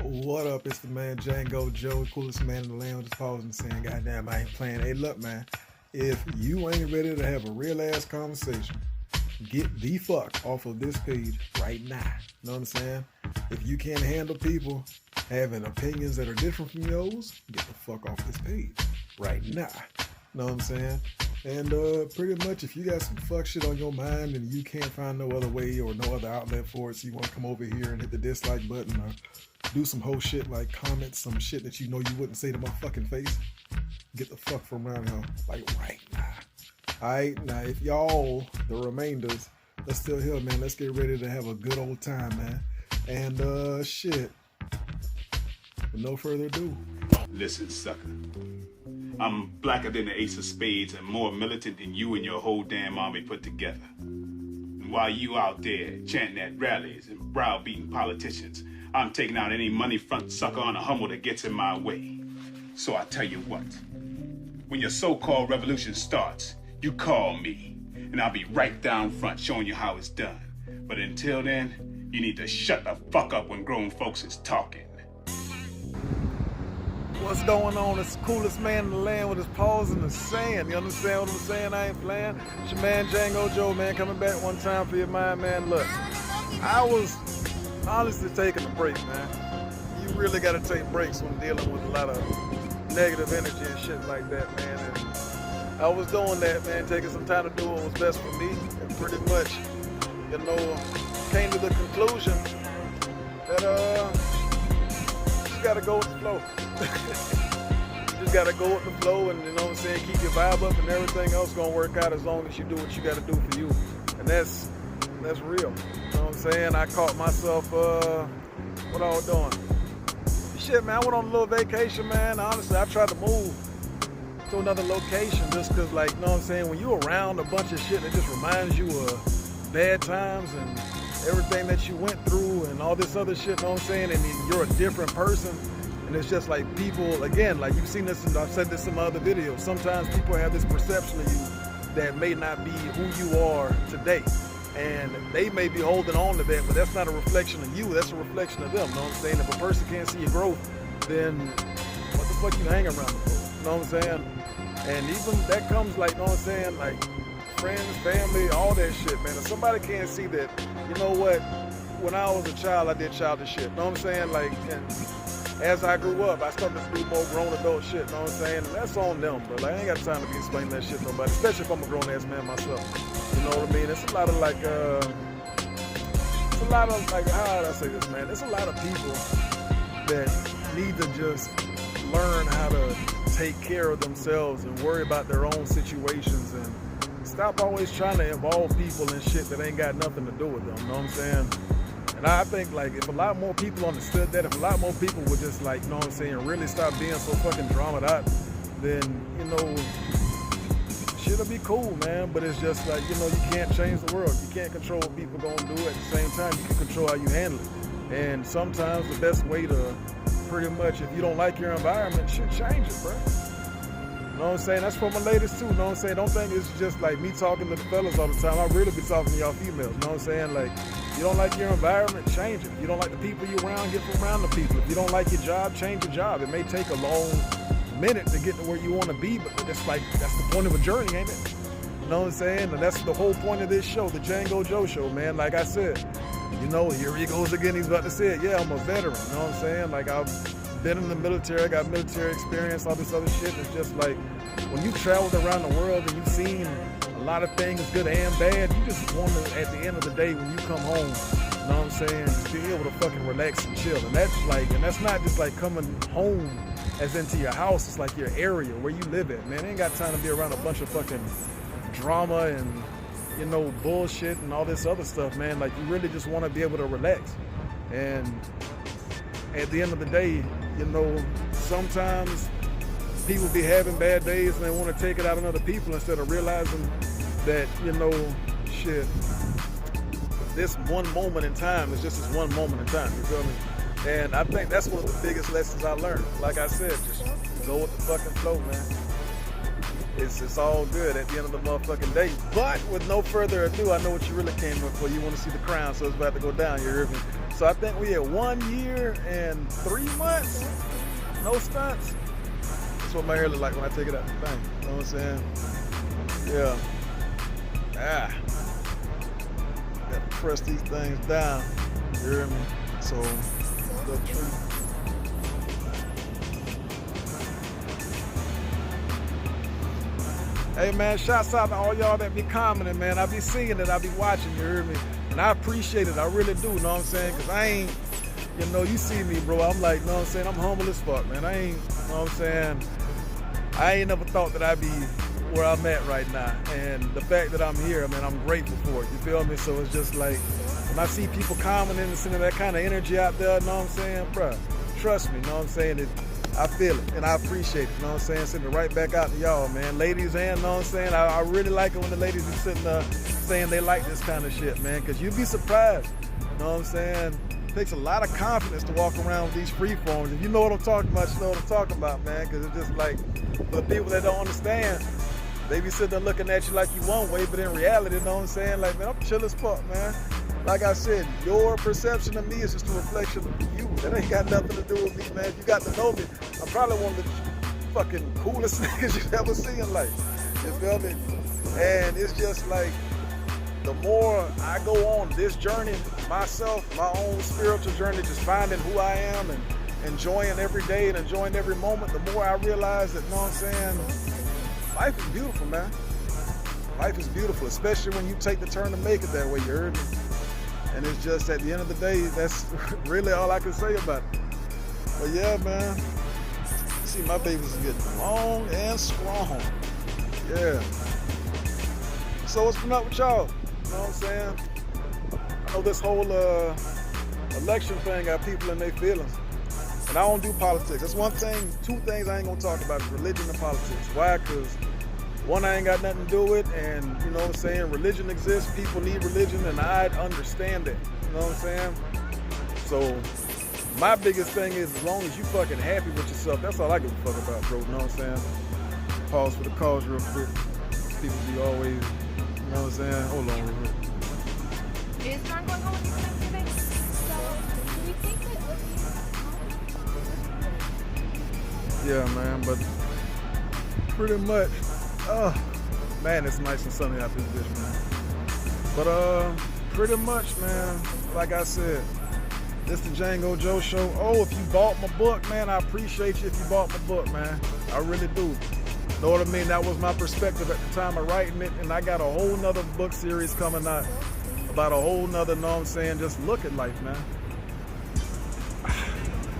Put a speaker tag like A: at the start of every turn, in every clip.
A: What up? It's the man Django'JoE, coolest man in the land with his paws and saying, goddamn, I ain't playing. Hey, look, man, if you ain't ready to have a real ass conversation, get the fuck off of this page right now. You know what I'm saying? If you can't handle people having opinions that are different from yours, get the fuck off this page right now. You know what I'm saying? And pretty much if you got some fuck shit on your mind and you can't find no other way or no other outlet for it, so you want to come over here and hit the dislike button or do some whole shit like comment some shit that you know you wouldn't say to my fucking face, get the fuck from around here, like right now. Alright, now if y'all, the remainders, let's still here, man. Let's get ready to have a good old time, man. And shit, with no further ado.
B: Listen, sucker. I'm blacker than the ace of spades and more militant than you and your whole damn army put together. And while you out there chanting at rallies and browbeating politicians, I'm taking out any money front sucker on a Hummel that gets in my way. So I tell you what, when your so-called revolution starts, you call me, and I'll be right down front showing you how it's done. But until then, you need to shut the fuck up when grown folks is talking.
A: What's going on? It's the coolest man in the land with his paws in the sand. You understand what I'm saying? I ain't playing. It's your man Django'JoE, man, coming back one time for your mind, man. Look, I was honestly taking a break, man. You really got to take breaks when dealing with a lot of negative energy and shit like that, man. And I was doing that, man, taking some time to do what was best for me, and pretty much, you know, came to the conclusion that you got to go with the flow. You just gotta go with the flow, and you know what I'm saying, keep your vibe up, and everything else gonna work out as long as you do what you gotta do for you. And that's real. You know what I'm saying? I caught myself what I was doing. Shit, man, I went on a little vacation, man. Honestly, I tried to move to another location just cause, like, you know what I'm saying, when you're around a bunch of shit that just reminds you of bad times and everything that you went through and all this other shit, you know what I'm saying, and then you're a different person. And it's just like people, again, like you've seen this, and I've said this in my other videos, sometimes people have this perception of you that may not be who you are today. And they may be holding on to that, but that's not a reflection of you, that's a reflection of them, you know what I'm saying? If a person can't see your growth, then what the fuck you hang around them for, you know what I'm saying? And even that comes like, you know what I'm saying, like friends, family, all that shit, man. If somebody can't see that, you know what, when I was a child, I did childish shit, you know what I'm saying? Like, and as I grew up, I started to do more grown adult shit, you know what I'm saying? And that's on them, bro. Like, I ain't got time to be explaining that shit to nobody, especially if I'm a grown-ass man myself. You know what I mean? It's a lot of, like, how do I say this, man? There's a lot of people that need to just learn how to take care of themselves and worry about their own situations and stop always trying to involve people in shit that ain't got nothing to do with them, you know what I'm saying? And I think, like, if a lot more people understood that, if a lot more people would just, like, you know what I'm saying, really stop being so fucking dramaed out, then, you know, shit'll be cool, man. But it's just like, you know, you can't change the world. You can't control what people gonna do. At the same time, you can control how you handle it. And sometimes the best way to pretty much, if you don't like your environment, shit, change it, bro. You know what I'm saying? That's for my ladies too, you know what I'm saying? Don't think it's just like me talking to the fellas all the time. I really be talking to y'all females, you know what I'm saying? Like, you don't like your environment, change it. If you don't like the people you're around, get from around the people. If you don't like your job, change your job. It may take a long minute to get to where you want to be, but it's like, that's the point of a journey, ain't it? You know what I'm saying? And that's the whole point of this show, the Django'JoE show, man. Like I said, you know, here he goes again. He's about to say it. Yeah, I'm a veteran, you know what I'm saying? Like, I've been in the military, I got military experience, all this other shit. It's just like, when you traveled around the world and you've seen a lot of things, good and bad, you just want to, at the end of the day, when you come home, you know what I'm saying, just be able to fucking relax and chill. And that's like, and that's not just like coming home as into your house, it's like your area where you live at, man. Ain't got time to be around a bunch of fucking drama and, you know, bullshit and all this other stuff, man. Like, you really just want to be able to relax. And at the end of the day, you know, sometimes people be having bad days and they want to take it out on other people instead of realizing that, you know, shit, this one moment in time is just this one moment in time, you feel me? And I think that's one of the biggest lessons I learned. Like I said, just go with the fucking flow, man. It's all good at the end of the motherfucking day. But with no further ado, I know what you really came here for. You want to see the crown, so it's about to go down. You hear me? So I think we had 1 year and 3 months, no stunts. That's what my hair look like when I take it out the thing. You know what I'm saying? Yeah. Gotta press these things down. You hear me? So, the truth. Hey man, shouts out to all y'all that be commenting, man. I be seeing it, I be watching, you hear me? And I appreciate it, I really do, you know what I'm saying? Cause I ain't, you know, you see me, bro, I'm like, you know what I'm saying? I'm humble as fuck, man. I ain't, you know what I'm saying? I ain't never thought that I'd be where I'm at right now. And the fact that I'm here, man, I'm grateful for it, you feel me? So it's just like, when I see people commenting and sending that kind of energy out there, you know what I'm saying? Bruh, trust me, you know what I'm saying? I feel it and I appreciate it, you know what I'm saying? Sending it right back out to y'all, man. Ladies and, you know what I'm saying? I really like it when the ladies be sitting there saying they like this kind of shit, man, because you'd be surprised, you know what I'm saying? It takes a lot of confidence to walk around with these free forms. If you know what I'm talking about, you know what I'm talking about, man, because it's just like, for the people that don't understand, they be sitting there looking at you like you one way, but in reality, you know what I'm saying? Like, man, I'm chill as fuck, man. Like I said, your perception of me is just a reflection of you. That ain't got nothing to do with me, man. If you got to know me, I'm probably one of the fucking coolest niggas you've ever seen in life. You feel me? And it's just like, the more I go on this journey myself, my own spiritual journey, just finding who I am and enjoying every day and enjoying every moment, the more I realize that, you know what I'm saying, life is beautiful, man. Life is beautiful, especially when you take the turn to make it that way, you heard me? And it's just, at the end of the day, that's really all I can say about it. But yeah, man, see, my babies are getting long and strong. Yeah. So what's been up with y'all? You know what I'm saying? I know this whole election thing got people in their feelings. And I don't do politics. That's one thing, two things I ain't gonna talk about is religion and politics. Why? Because one, I ain't got nothing to do with, and you know what I'm saying, religion exists, people need religion, and I understand it, you know what I'm saying? So, my biggest thing is, as long as you fucking happy with yourself, that's all I give a fuck about, bro, you know what I'm saying? Pause for the cause real quick. People be always, you know what I'm saying? Hold on real quick.
C: Is John going home with you Thanksgiving? So, do we think that
A: Yeah, man, but pretty much, man, it's nice and sunny out this bitch, man. But pretty much, man, like I said, this the Django'JoE show. Oh, if you bought my book, man, I appreciate you if you bought my book, man. I really do. Know what I mean? That was my perspective at the time of writing it, and I got a whole nother book series coming out about a whole nother, know what I'm saying, just look at life, man.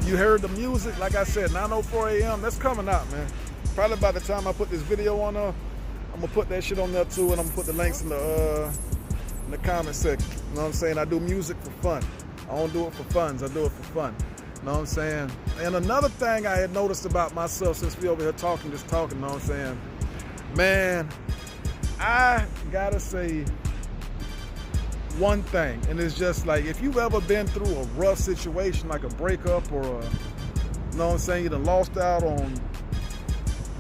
A: You heard the music, like I said, 9:04 a.m., that's coming out, man. Probably by the time I put this video on there, I'm gonna put that shit on there too, and I'm gonna put the links in the comment section. You know what I'm saying? I do music for fun. I don't do it for funds, I do it for fun. You know what I'm saying? And another thing I had noticed about myself since we over here talking, you know what I'm saying? Man, I gotta say one thing, and it's just like, if you've ever been through a rough situation, like a breakup or a, you know what I'm saying, you done lost out on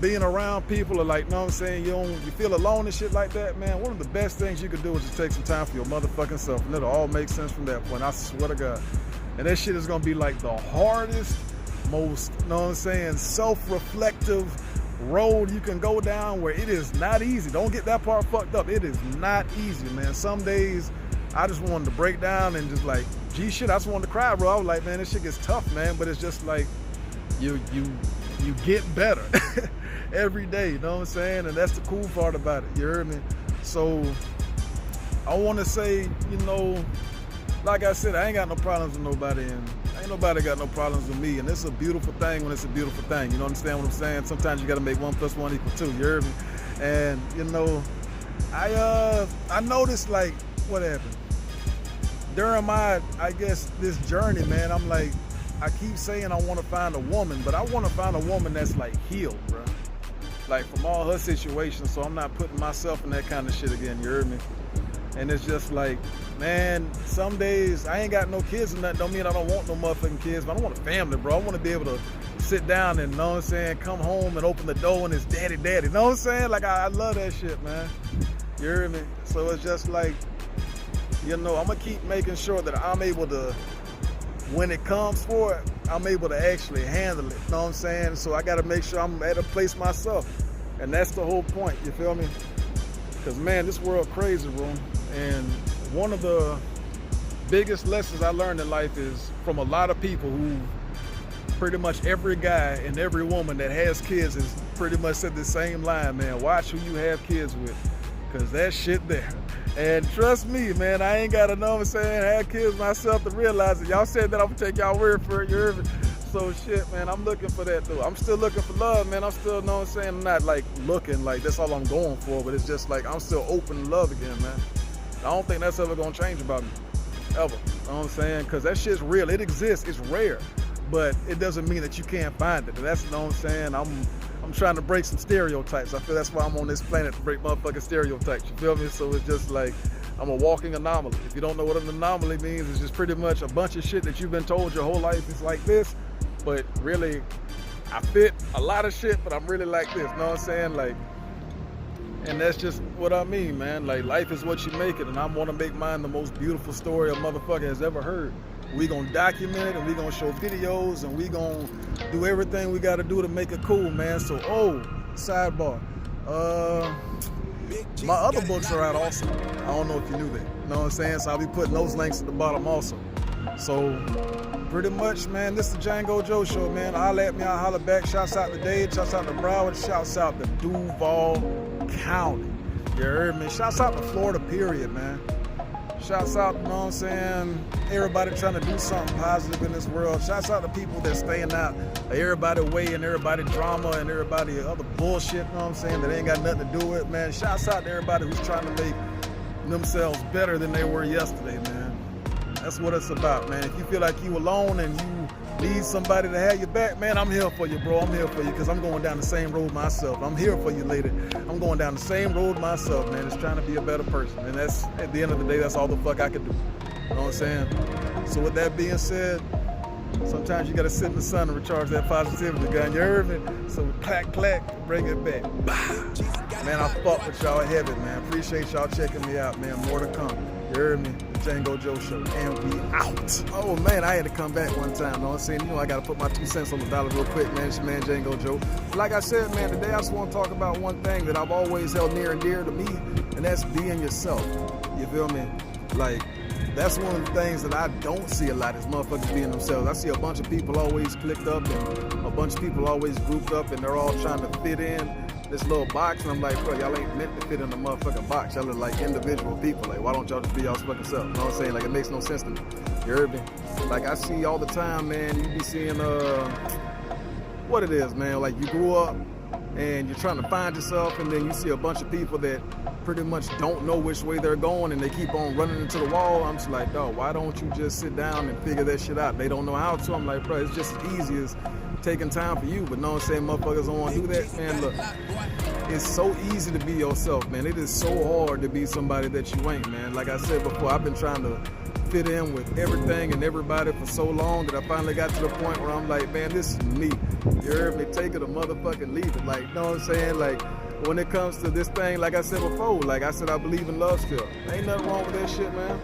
A: being around people, or like, you know what I'm saying, you feel alone and shit like that, man, one of the best things you can do is just take some time for your motherfucking self, and it'll all make sense from that point, I swear to God. And that shit is gonna be like the hardest, most, you know what I'm saying, self-reflective road you can go down, where it is not easy. Don't get that part fucked up. It is not easy, man. Some days I just wanted to break down and just like, gee shit, I just wanted to cry, bro. I was like, man, this shit gets tough, man, but it's just like, you get better every day, you know what I'm saying? And that's the cool part about it, you heard me? So I want to say, you know, like I said, I ain't got no problems with nobody, and ain't nobody got no problems with me, and it's a beautiful thing when it's a beautiful thing, you know, understand what I'm saying? Sometimes you got to make 1 + 1 = 2, you heard me? And you know, I noticed, like, what happened during my, I guess, this journey, man. I'm like, I keep saying I want to find a woman, but I want to find a woman that's like healed, bro, like from all her situations, so I'm not putting myself in that kind of shit again, you heard me? And it's just like, man, some days I ain't got no kids or nothing, don't mean I don't want no motherfucking kids, but I want a family, bro. I want to be able to sit down and, you know what I'm saying, come home and open the door and it's daddy, you know what I'm saying? Like, I love that shit, man. You hear me? So it's just like, you know, I'm gonna keep making sure that I'm able to when it comes for it, I'm able to actually handle it. You know what I'm saying? So I got to make sure I'm at a place myself. And that's the whole point, you feel me? Because, man, this world crazy, bro. And one of the biggest lessons I learned in life is from a lot of people who pretty much every guy and every woman that has kids has pretty much said the same line, man. Watch who you have kids with, because that shit there. And trust me, man, I ain't got enough saying have kids myself to realize it. Y'all said that I'm gonna take y'all word for it, you heard me? So shit, man, I'm looking for that though. I'm still looking for love, man. I'm still, know what I'm saying, I'm not like looking like that's all I'm going for, but it's just like I'm still open to love again, man. I don't think that's ever gonna change about me, ever. You know what I'm saying? Because that shit's real, it exists, it's rare, but it doesn't mean that you can't find it. That's, you know what I'm saying? I'm trying to break some stereotypes. I feel that's why I'm on this planet, to break motherfucking stereotypes, you feel me? So it's just like, I'm a walking anomaly. If you don't know what an anomaly means, it's just pretty much a bunch of shit that you've been told your whole life is like this, but really, I fit a lot of shit, but I'm really like this, you know what I'm saying? Like, and that's just what I mean, man. Like, life is what you make it, and I want to make mine the most beautiful story a motherfucker has ever heard. We gonna document it, and we gonna show videos, and we gonna do everything we gotta do to make it cool, man. So, sidebar. My other books are out also. I don't know if you knew that. You know what I'm saying? So I'll be putting those links at the bottom also. So, pretty much, man, this is the Django''JoE show, man. Holla at me, I'll holla back. Shouts out to Dade, shouts out to Broward, shouts out to Duval County. You heard me? Shouts out to Florida, period, man. Shouts out, you know what I'm saying, everybody trying to do something positive in this world. Shouts out to people that staying out of everybody way and everybody drama and everybody other bullshit, you know what I'm saying, that ain't got nothing to do with it, man. Shouts out to everybody who's trying to make themselves better than they were yesterday, man. That's what it's about, man. If you feel like you alone and you need somebody to have your back, man, I'm here for you, bro. I'm here for you, because I'm going down the same road myself. I'm here for you, lady. I'm going down the same road myself, man. It's trying to be a better person. And that's, at the end of the day, that's all the fuck I can do. You know what I'm saying? So with that being said, sometimes you got to sit in the sun and recharge that positivity, guy. You heard me? So clack, clack, bring it back. Man, I fuck with y'all heavy, man. Appreciate y'all checking me out, man. More to come. You heard me? The Django''JoE show. And we out. Oh, man, I had to come back one time. You know what I'm saying? You know, I got to put my 2 cents on the dollar real quick, man. It's your man, Django''JoE. Like I said, man, today I just want to talk about one thing that I've always held near and dear to me, and that's being yourself. You feel me? Like, that's one of the things that I don't see a lot is motherfuckers being themselves. I see a bunch of people always clicked up and a bunch of people always grouped up and they're all trying to fit in this little box, and I'm like, bro, y'all ain't meant to fit in a motherfucking box. Y'all look like individual people. Like, why don't y'all just be y'all's fucking self? You know what I'm saying? Like, it makes no sense to me. You heard me? Like, I see all the time, man, you be seeing, what it is, man. Like, you grew up and you're trying to find yourself, and then you see a bunch of people that pretty much don't know which way they're going, and they keep on running into the wall. I'm just like, dog, why don't you just sit down and figure that shit out? They don't know how to. I'm like, bro, it's just as easy as taking time for you, but know what I'm saying, motherfuckers don't want to do that, man. Look, it's so easy to be yourself, man. It is so hard to be somebody that you ain't, man. Like I said before, I've been trying to fit in with everything and everybody for so long that I finally got to the point where I'm like, man, this is me. You heard me? Take it or motherfucking leave it. Like, you know what I'm saying? Like, when it comes to this thing, like I said before, like I said, I believe in love still. Ain't nothing wrong with that shit, man.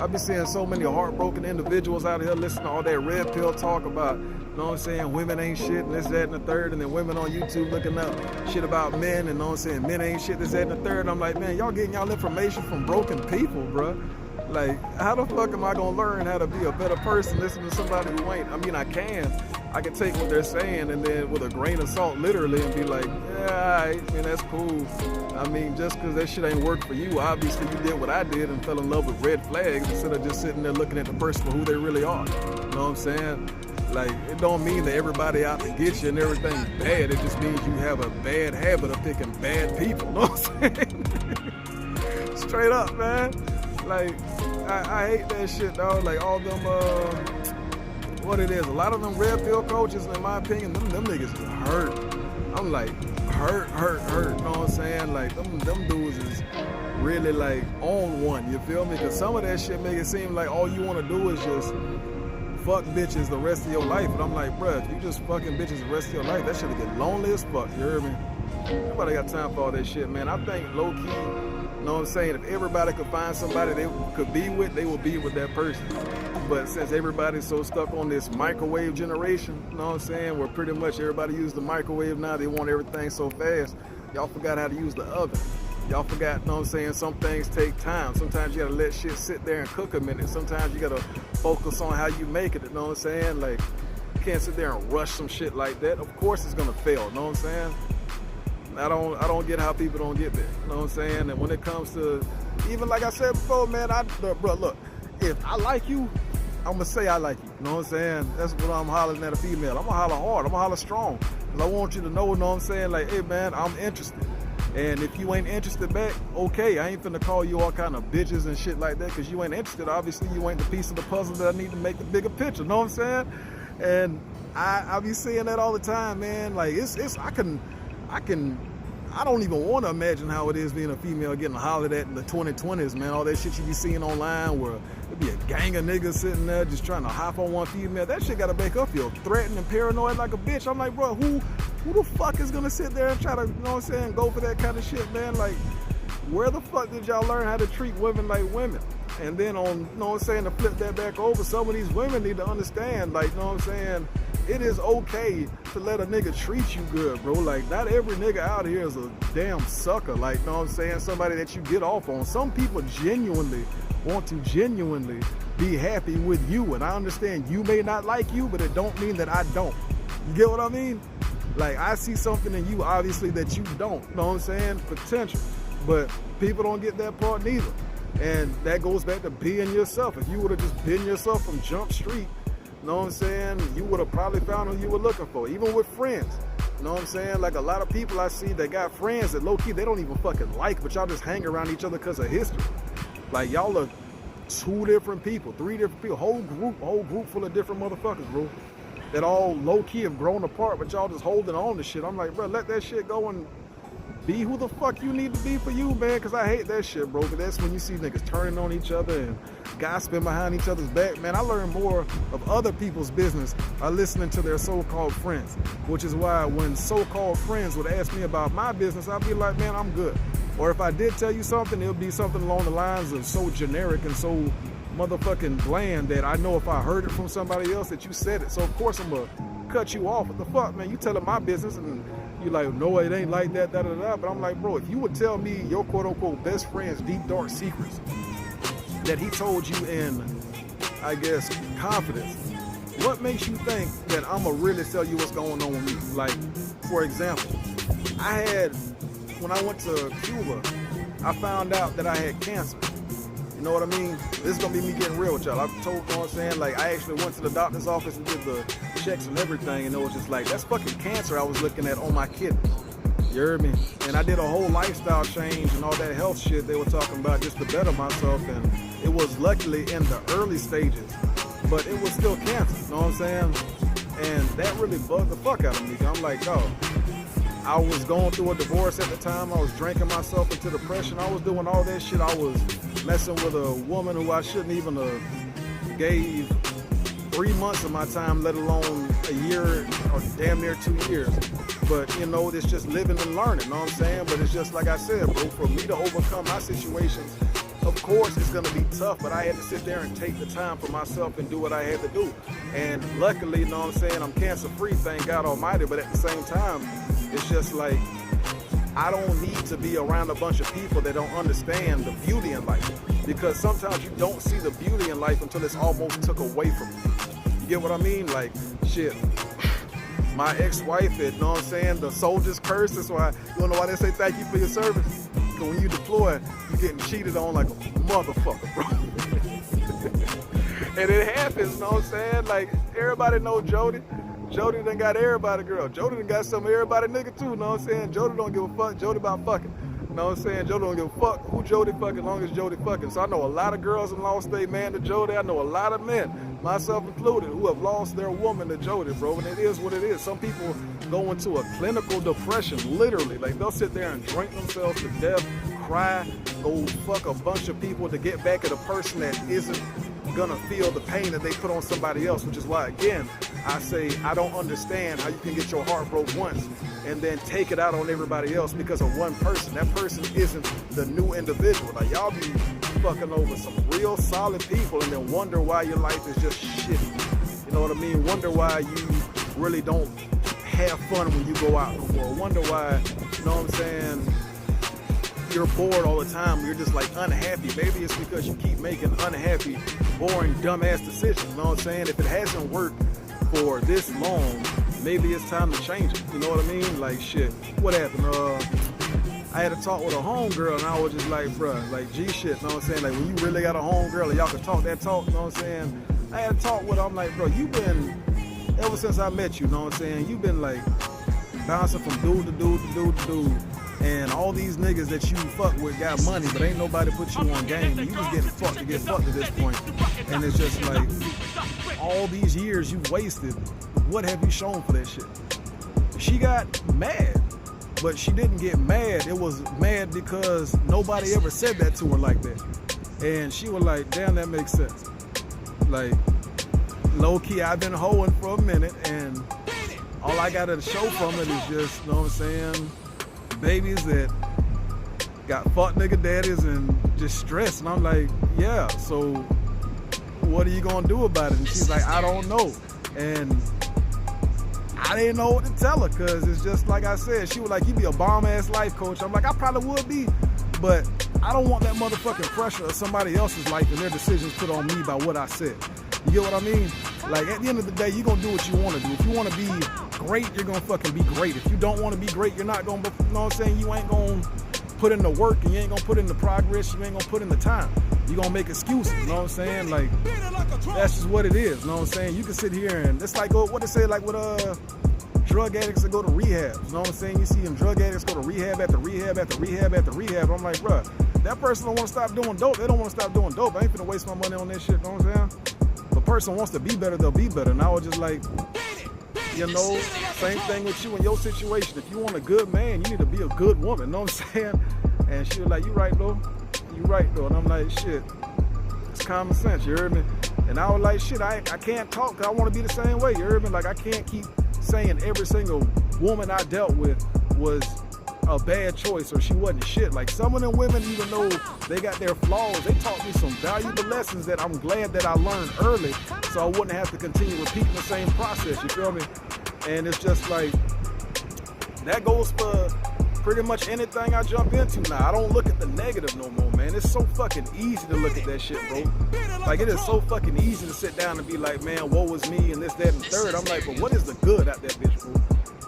A: I've been seeing so many heartbroken individuals out here listening to all that red pill talk about, you know what I'm saying, women ain't shit and this, that, and the third, and then women on YouTube looking up shit about men and, you know what I'm saying, men ain't shit, this, that, and the third. And I'm like, man, y'all getting y'all information from broken people, bruh. Like, how the fuck am I gonna learn how to be a better person listening to somebody who ain't? I mean, I can take what they're saying and then with a grain of salt, literally, and be like, yeah, I mean, that's cool. I mean, just because that shit ain't work for you, obviously you did what I did and fell in love with red flags instead of just sitting there looking at the person for who they really are. You know what I'm saying? Like, it don't mean that everybody out to get you and everything's bad. It just means you have a bad habit of picking bad people. You know what I'm saying? Straight up, man. Like, I hate that shit, dog. Like, all them, what it is, a lot of them red pill coaches, in my opinion, them niggas is hurt. I'm like, hurt, you know what I'm saying? Like, them dudes is really, like, on one, you feel me? Because some of that shit make it seem like all you want to do is just fuck bitches the rest of your life. And I'm like, bruh, if you just fucking bitches the rest of your life, that shit'll get lonely as fuck, you heard me? Nobody got time for all that shit, man. I think low-key, you know what I'm saying, if everybody could find somebody they could be with, they would be with that person. But since everybody's so stuck on this microwave generation, you know what I'm saying, where pretty much everybody uses the microwave now, they want everything so fast, y'all forgot how to use the oven. Y'all forgot, you know what I'm saying, some things take time. Sometimes you gotta let shit sit there and cook a minute. Sometimes you gotta focus on how you make it, you know what I'm saying? Like, you can't sit there and rush some shit like that. Of course it's gonna fail, you know what I'm saying? I don't get how people don't get there, you know what I'm saying? And when it comes to, even like I said before, man, bro, look, if I like you, I'm gonna say I like you, you know what I'm saying? That's what I'm hollering at a female. I'm gonna holler hard, I'm gonna holler strong. Cause I want you to know, you know what I'm saying? Like, hey man, I'm interested. And if you ain't interested back, okay, I ain't finna call you all kind of bitches and shit like that because you ain't interested. Obviously, you ain't the piece of the puzzle that I need to make the bigger picture, you know what I'm saying? And I be saying that all the time, man. Like, I don't even want to imagine how it is being a female getting hollered at in the 2020s, man. All that shit you be seeing online where there be a gang of niggas sitting there just trying to hop on one female. That shit gotta make her feel threatened and paranoid like a bitch. I'm like, bro, who the fuck is gonna sit there and try to, you know what I'm saying, go for that kind of shit, man? Like, where the fuck did y'all learn how to treat women like women? And then on, you know what I'm saying, to flip that back over, some of these women need to understand, like, you know what I'm saying, it is okay to let a nigga treat you good, bro. Like, not every nigga out here is a damn sucker. Like, you know what I'm saying? Somebody that you get off on. Some people genuinely want to genuinely be happy with you. And I understand you may not like you, but it don't mean that I don't. You get what I mean? Like, I see something in you, obviously, that you don't. You know what I'm saying? Potential. But people don't get that part neither. And that goes back to being yourself. If you would have just been yourself from Jump Street, you know what I'm saying, you would have probably found who you were looking for, even with friends. You know what I'm saying? Like, a lot of people I see that got friends that low-key they don't even fucking like, but y'all just hang around each other because of history. Like, y'all are 2 different people, 3 different people, whole group full of different motherfuckers, bro. That all low-key have grown apart, but y'all just holding on to shit. I'm like, bro, let that shit go and be who the fuck you need to be for you, man, because I hate that shit, bro. But that's when you see niggas turning on each other and gossiping behind each other's back. Man, I learn more of other people's business by listening to their so-called friends, which is why when so-called friends would ask me about my business, I'd be like, man, I'm good. Or if I did tell you something, it would be something along the lines of so generic and so motherfucking bland that I know if I heard it from somebody else that you said it. So of course I'm gonna cut you off. What the fuck, man? You telling my business and you like, no, it ain't like that, da-da-da. But I'm like, bro, if you would tell me your quote-unquote best friend's deep, dark secrets that he told you in, I guess, confidence, what makes you think that I'm going to really tell you what's going on with me? Like, for example, when I went to Cuba, I found out that I had cancer. You know what I mean? This is going to be me getting real with y'all. I've told, you know what I'm saying? Like, I actually went to the doctor's office and did the checks and everything, and it was just like, that's fucking cancer I was looking at on my kidneys. You heard me? And I did a whole lifestyle change and all that health shit they were talking about just to better myself, and it was luckily in the early stages, but it was still cancer, you know what I'm saying? And that really bugged the fuck out of me. I'm like, dog, I was going through a divorce at the time. I was drinking myself into depression. I was doing all that shit. I was messing with a woman who I shouldn't even have gave 3 months of my time, let alone a year or damn near 2 years. But, you know, it's just living and learning, you know what I'm saying? But it's just like I said, bro, for me to overcome my situations, of course it's gonna be tough, but I had to sit there and take the time for myself and do what I had to do. And luckily, you know what I'm saying, I'm cancer free, thank God Almighty, but at the same time, it's just like, I don't need to be around a bunch of people that don't understand the beauty in life. Because sometimes you don't see the beauty in life until it's almost took away from you. You get what I mean? Like, shit. My ex-wife, you know what I'm saying? The soldier's curse. That's why, you wanna know why they say thank you for your service? Because when you deploy, you're getting cheated on like a motherfucker, bro. And it happens, you know what I'm saying? Like, everybody know Jody. Jody done got everybody girl. Jody done got some of everybody nigga too, you know what I'm saying? Jody don't give a fuck. Jody about fucking. You know what I'm saying? Jody don't give a fuck who Jody fucking as long as Jody fucking. So I know a lot of girls have lost their man to Jody. I know a lot of men, myself included, who have lost their woman to Jody, bro. And it is what it is. Some people go into a clinical depression, literally. Like, they'll sit there and drink themselves to death, cry, go fuck a bunch of people to get back at a person that isn't gonna feel the pain that they put on somebody else, which is why, again, I say I don't understand how you can get your heart broke once and then take it out on everybody else because of one person. That person isn't the new individual. Like, y'all be fucking over some real solid people and then wonder why your life is just shitty. You know what I mean? Wonder why you really don't have fun when you go out no more. Wonder why, you know what I'm saying, you're bored all the time. You're just like unhappy. Maybe it's because you keep making unhappy, boring, dumbass decisions. You know what I'm saying? If it hasn't worked for this long, maybe it's time to change it. You know what I mean? Like, shit, what happened? I had a talk with a homegirl and I was just like, bruh, like, G shit, you know what I'm saying? Like, when you really got a homegirl and y'all can talk that talk, you know what I'm saying? I had a talk with her, I'm like, bro, you been, ever since I met you, you know what I'm saying? You've been like bouncing from dude to dude to dude to dude. And all these niggas that you fuck with got money, but ain't nobody put you on game. You was getting fucked to get fucked at this point. And it's just like, all these years you wasted, what have you shown for that shit? She got mad, but she didn't get mad. It was mad because nobody ever said that to her like that. And she was like, damn, that makes sense. Like, low key, I've been hoeing for a minute, and all I got to show from it is just, you know what I'm saying, babies that got fuck nigga daddies and just stress. And I'm like, yeah, so what are you gonna do about it? And she's like, I don't know. And I didn't know what to tell her, because it's just like I said, she was like, you be a bomb ass life coach. I'm like, I probably would be, but I don't want that motherfucking pressure of somebody else's life and their decisions put on me by what I said. You get what I mean? Like, at the end of the day, you're gonna do what you wanna do. If you wanna be great, you're gonna fucking be great. If you don't wanna be great, you're not gonna, you know what I'm saying? You ain't gonna put in the work, and you ain't gonna put in the progress, you ain't gonna put in the time. You gonna make excuses, you know what I'm saying? Like, that's just what it is, you know what I'm saying? You can sit here and, it's like, what they say, like with drug addicts that go to rehab, you know what I'm saying? You see them drug addicts go to rehab after rehab after rehab after rehab. I'm like, bruh, that person don't wanna stop doing dope. They don't wanna stop doing dope. I ain't finna waste my money on this shit, you know what I'm saying? If a person wants to be better, they'll be better. And I was just like, you know, same thing with you in your situation. If you want a good man, you need to be a good woman, you know what I'm saying? And she was like, you right though, you right though. And I'm like, shit, it's common sense, you heard me? And I was like, shit, I can't talk, because I want to be the same way, you heard me? Like, I can't keep saying every single woman I dealt with was a bad choice or she wasn't shit. Like, some of them women, even though they got their flaws, they taught me some valuable lessons that I'm glad that I learned early, so I wouldn't have to continue repeating the same process, you feel me? And it's just like, that goes for pretty much anything I jump into now. I don't look at the negative no more, man. It's so fucking easy to look at that shit, bro. Like, it is so fucking easy to sit down and be like, man, woe is me and this, that, and third. I'm like, but what is the good out that bitch, bro?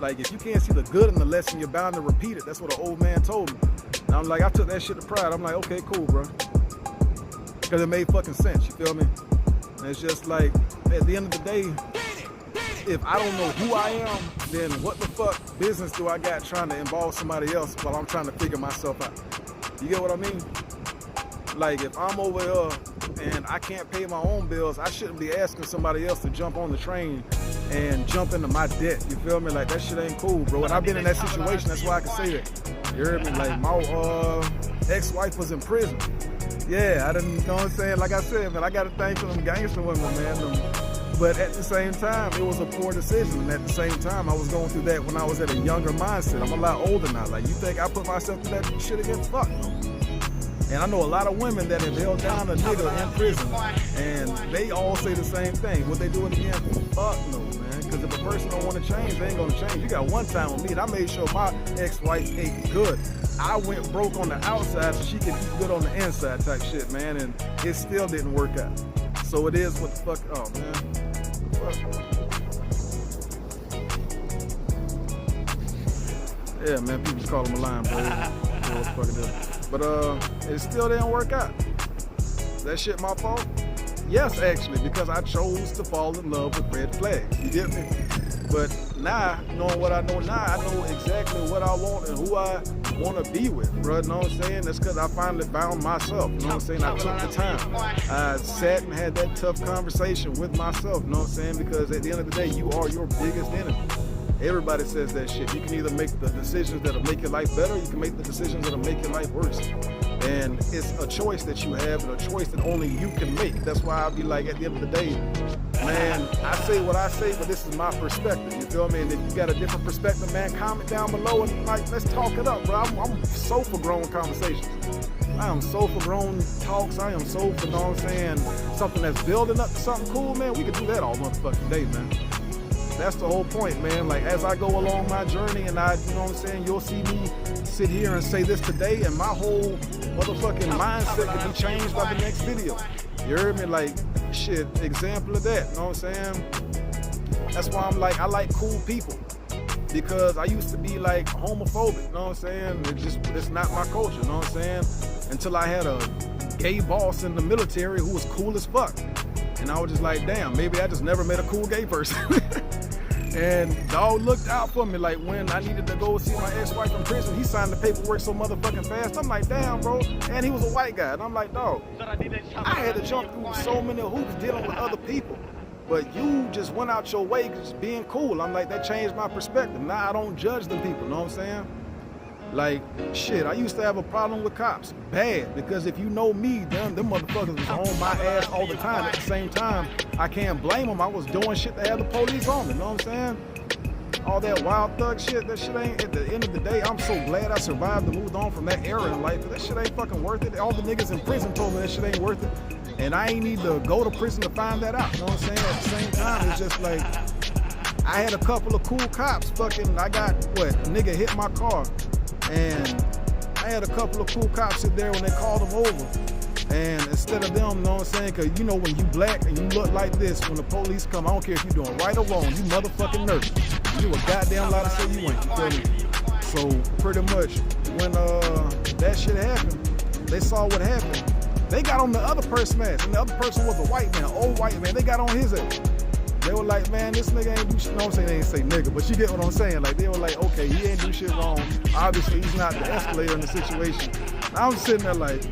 A: Like, if you can't see the good in the lesson, you're bound to repeat it. That's what an old man told me. And I'm like, I took that shit to pride. I'm like, okay, cool, bro. Because it made fucking sense, you feel me? And it's just like, at the end of the day, if I don't know who I am, then what the fuck business do I got trying to involve somebody else while I'm trying to figure myself out? You get what I mean? Like, if I'm over here and I can't pay my own bills, I shouldn't be asking somebody else to jump on the train and jump into my debt. You feel me? Like, that shit ain't cool, bro. And I've been in that situation, that's why I can say that. You heard me? Like, my ex-wife was in prison. Yeah, I didn't, you know what I'm saying? Like I said, man, I got to thank for them gangster women, man. But at the same time, it was a poor decision. And at the same time, I was going through that when I was at a younger mindset. I'm a lot older now. Like, you think I put myself through that shit again? Fuck no. And I know a lot of women that have held down a nigga in prison, and they all say the same thing. Would they do it again? Fuck no, man. Because if a person don't want to change, they ain't going to change. You got one time with me, and I made sure my ex-wife ate good. I went broke on the outside so she could eat good on the inside type shit, man. And it still didn't work out. So it is what the fuck, oh, man. Yeah, man, people call him a lying bro. But it still didn't work out. That shit my fault? Yes, actually, because I chose to fall in love with red flags. You get me? But now, knowing what I know now, I know exactly what I want and who I want to be with, bro. You know what I'm saying? That's because I finally found myself. You know what I'm saying? I took the time. I sat and had that tough conversation with myself. You know what I'm saying? Because at the end of the day, you are your biggest enemy. Everybody says that shit. You can either make the decisions that'll make your life better, or you can make the decisions that'll make your life worse. And it's a choice that you have, and a choice that only you can make. That's why I'll be like, at the end of the day, Man, I say what I say, but this is my perspective. You feel me? And if you got a different perspective, man, comment down below and like, let's talk it up, bro. I'm so for grown conversations. I am so for grown talks. I am so for, you know what I'm saying, something that's building up to something cool, man. We can do that all motherfucking day, man. That's the whole point, man. Like, as I go along my journey and I, you know what I'm saying, you'll see me sit here and say this today and my whole motherfucking mindset can be changed by the next video. You heard me? Like, shit, example of that, you know what I'm saying? That's why I'm like, I like cool people. Because I used to be like homophobic, you know what I'm saying? It's not my culture, you know what I'm saying? Until I had a gay boss in the military who was cool as fuck. And I was just like, damn, maybe I just never met a cool gay person. And dog looked out for me. Like when I needed to go see my ex-wife in prison, he signed the paperwork so motherfucking fast. I'm like, damn, bro. And he was a white guy. And I'm like, dog, I had to jump through so many hoops dealing with other people. But you just went out your way just being cool. I'm like, that changed my perspective. Now I don't judge them people, you know what I'm saying? Like, shit, I used to have a problem with cops. Bad, because if you know me, them motherfuckers was on my ass all the time. At the same time, I can't blame them. I was doing shit to have the police on me, you know what I'm saying? All that wild thug shit, that shit ain't, at the end of the day, I'm so glad I survived and moved on from that era in life. That shit ain't fucking worth it. All the niggas in prison told me that shit ain't worth it. And I ain't need to go to prison to find that out, you know what I'm saying? At the same time, it's just like, I had a couple of cool cops fucking, I got, a nigga hit my car. And I had a couple of cool cops sit there when they called them over. And instead of them, you know what I'm saying? Cause you know when you black and you look like this, when the police come, I don't care if you're doing right or wrong, you motherfucking nervous. You a goddamn lie to say you ain't, you feel me? So pretty much when that shit happened, they saw what happened. They got on the other person's ass, and the other person was a white man, old white man. They got on his ass. They were like, man, this nigga ain't do shit. No, I'm saying they ain't say nigga, but you get what I'm saying. Like, they were like, okay, he ain't do shit wrong. Obviously, he's not the escalator in the situation. I'm sitting there like,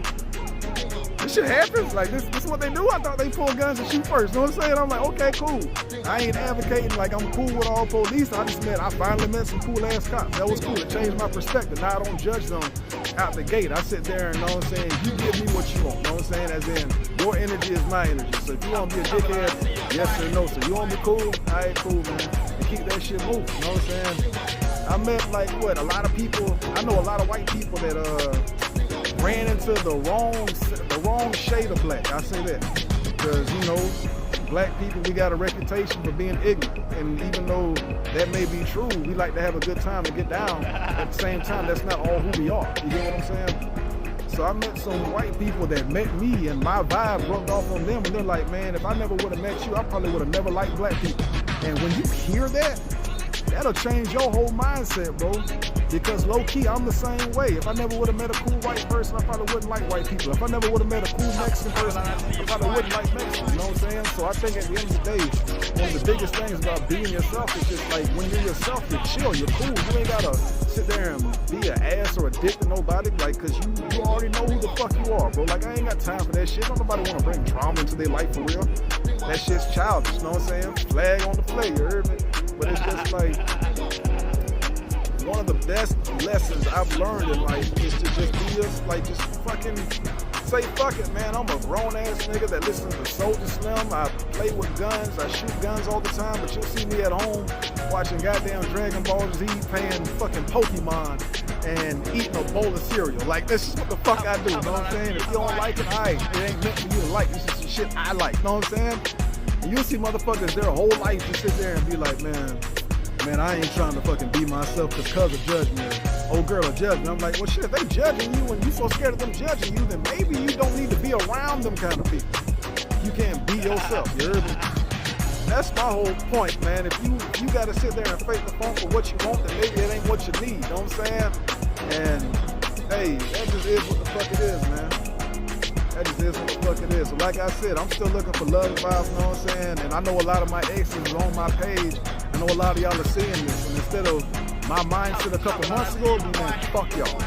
A: this shit happens? Like, this is what they do? I thought they pull guns and shoot first. You know what I'm saying? I'm like, okay, cool. I ain't advocating like I'm cool with all police. I finally met some cool ass cops. That was cool. It changed my perspective. Now I don't judge them out the gate. I sit there and, you know what I'm saying, you give me what you want. You know what I'm saying? As in, your energy is my energy. So if you want to be a dickhead, yes or no. So you want to be cool? All right, cool, man. And keep that shit moving. You know what I'm saying? I met like, a lot of people. I know a lot of white people that ran into the wrong shade of black. I say that because, you know, black people, we got a reputation for being ignorant. And even though that may be true, we like to have a good time and get down. At the same time, that's not all who we are. You get what I'm saying? So I met some white people that met me and my vibe rubbed off on them. And they're like, man, if I never would have met you, I probably would have never liked black people. And when you hear that, that'll change your whole mindset, bro. Because low-key, I'm the same way. If I never would have met a cool white person, I probably wouldn't like white people. If I never would have met a cool Mexican person, I probably wouldn't like Mexicans, you know what I'm saying? So I think at the end of the day, one of the biggest things about being yourself is just like, when you're yourself, you're chill, you're cool. You ain't gotta sit there and be an ass or a dick to nobody, like, cause you already know who the fuck you are, bro. Like, I ain't got time for that shit. Don't nobody wanna bring trauma into their life for real. That shit's childish, you know what I'm saying? Flag on the play, you heard me? But it's just like, one of the best lessons I've learned in life is to just be just fucking say fuck it, man. I'm a grown ass nigga that listens to Soldier Slim. I play with guns, I shoot guns all the time, but you'll see me at home watching goddamn Dragon Ball Z, playing fucking Pokemon, and eating a bowl of cereal. Like, this is what the fuck I do, you know what I'm saying? If you don't like it, alright, it ain't meant for you to like. This is some shit I like, you know what I'm saying? And you'll see motherfuckers their whole life just sit there and be like, man, I ain't trying to fucking be myself because of judgment. Old girl will judge me. I'm like, well, shit, if they judging you and you so scared of them judging you, then maybe you don't need to be around them kind of people. You can't be yourself, you heard me? That's my whole point, man. If you gotta sit there and fake the funk for what you want, then maybe it ain't what you need, you know what I'm saying? And, hey, that just is what the fuck it is, man. That just is what the fuck it is. So like I said, I'm still looking for love advice, you know what I'm saying? And I know a lot of my exes are on my page. I know a lot of y'all are seeing this, and instead of my mindset a couple months ago, be man, fuck y'all.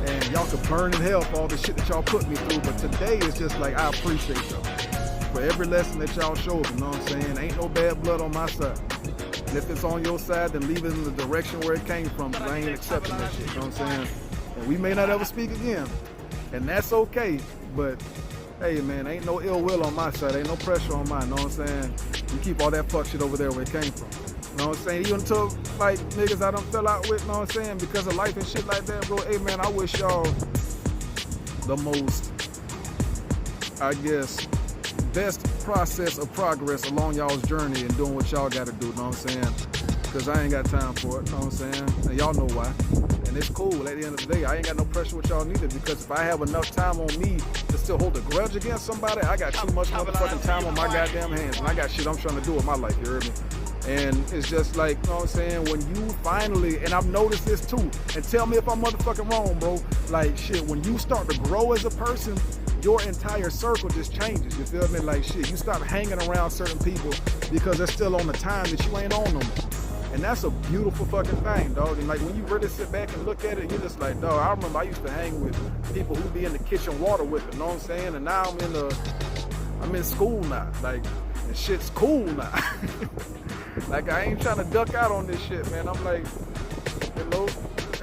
A: And y'all could burn in hell for all the shit that y'all put me through, but today is just like, I appreciate y'all for every lesson that y'all showed, you know what I'm saying? Ain't no bad blood on my side. And if it's on your side, then leave it in the direction where it came from, because I ain't accepting that shit, you know what I'm saying? And we may not ever speak again, and that's okay, but hey man, ain't no ill will on my side, ain't no pressure on mine, know what I'm saying? You keep all that fuck shit over there where it came from. Know what I'm saying? Even to like niggas I done fell out with, know what I'm saying, because of life and shit like that, bro. Hey man, I wish y'all the most, I guess, best process of progress along y'all's journey and doing what y'all gotta do, know what I'm saying? Because I ain't got time for it, know what I'm saying? And y'all know why. And it's cool, at the end of the day, I ain't got no pressure with y'all neither, because if I have enough time on me to still hold a grudge against somebody, I got too much motherfucking time on my goddamn hands, and I got shit I'm trying to do with my life, you heard me? And it's just like, you know what I'm saying, when you finally, and I've noticed this too, and tell me if I'm motherfucking wrong, bro, like shit, when you start to grow as a person, your entire circle just changes, you feel me? Like shit, you stop hanging around certain people because they're still on the time that you ain't on no more. And that's a beautiful fucking thing, dog. And like when you really sit back and look at it, you're just like, dog, I remember I used to hang with people who be in the kitchen water with it, you know what I'm saying? And now I'm in school now, like, and shit's cool now. Like I ain't trying to duck out on this shit, man. I'm like, you know,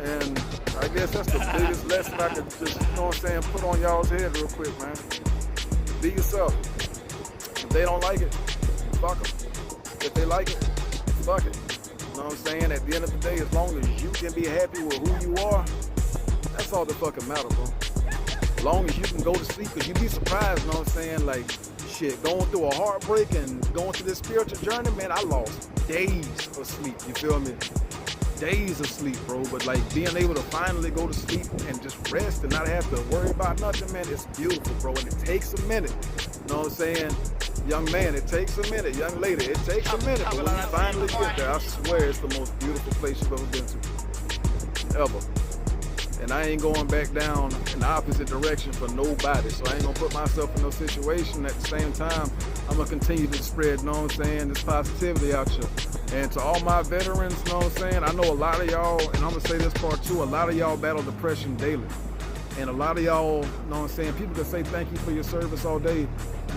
A: and I guess that's the biggest lesson I could just, you know what I'm saying, put on y'all's head real quick, man. Be yourself. If they don't like it, fuck them. If they like it, fuck it. You know what I'm saying? At the end of the day, as long as you can be happy with who you are, that's all that fucking matter, bro. As long as you can go to sleep, because you'd be surprised, you know what I'm saying? Like, shit, going through a heartbreak and going through this spiritual journey, man, I lost days of sleep, you feel me? Days of sleep, bro. But like being able to finally go to sleep and just rest and not have to worry about nothing, man, it's beautiful, bro. And it takes a minute, you know what I'm saying? Young man, it takes a minute. Young lady, it takes a minute. But when you finally get there, I swear it's the most beautiful place you've ever been to. Ever. And I ain't going back down in the opposite direction for nobody. So I ain't gonna put myself in no situation. At the same time, I'm gonna continue to spread, you know what I'm saying, this positivity out here. And to all my veterans, you know what I'm saying, I know a lot of y'all, and I'm gonna say this part too, a lot of y'all battle depression daily. And a lot of y'all, you know what I'm saying, people can say thank you for your service all day,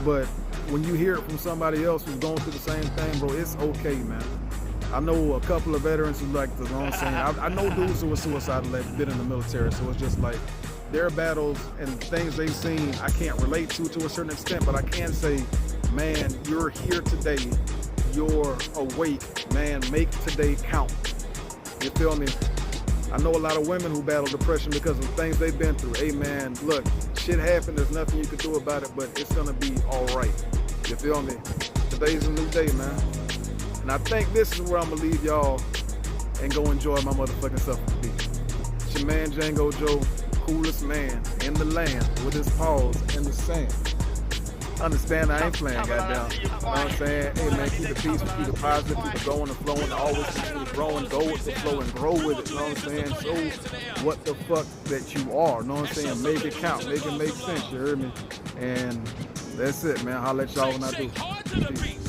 A: but when you hear it from somebody else who's going through the same thing, bro, it's okay, man. I know a couple of veterans who like, you know what I'm saying, I know dudes who were suicidal that been in the military, so it's just like their battles and things they've seen, I can't relate to a certain extent, but I can say, man, you're here today, you're awake, man, make today count. You feel me? I know a lot of women who battle depression because of things they've been through. Hey man, look, shit happened, there's nothing you can do about it, but it's gonna be all right. You feel me? Today's a new day, man. And I think this is where I'm gonna leave y'all and go enjoy my motherfucking self at the beach. It's your man Django'JoE, coolest man in the land with his paws in the sand. Understand I ain't playing, goddamn. You know what I'm saying? Hey man, keep it peaceful, keep it positive, keep it going and flowing, always continue to grow and go with the flow and grow with it, you know what I'm saying? Show what the fuck that you are, you know what I'm saying? Make it count, make it make sense, you heard me? And that's it, man. I'll let y'all when I do. Peace.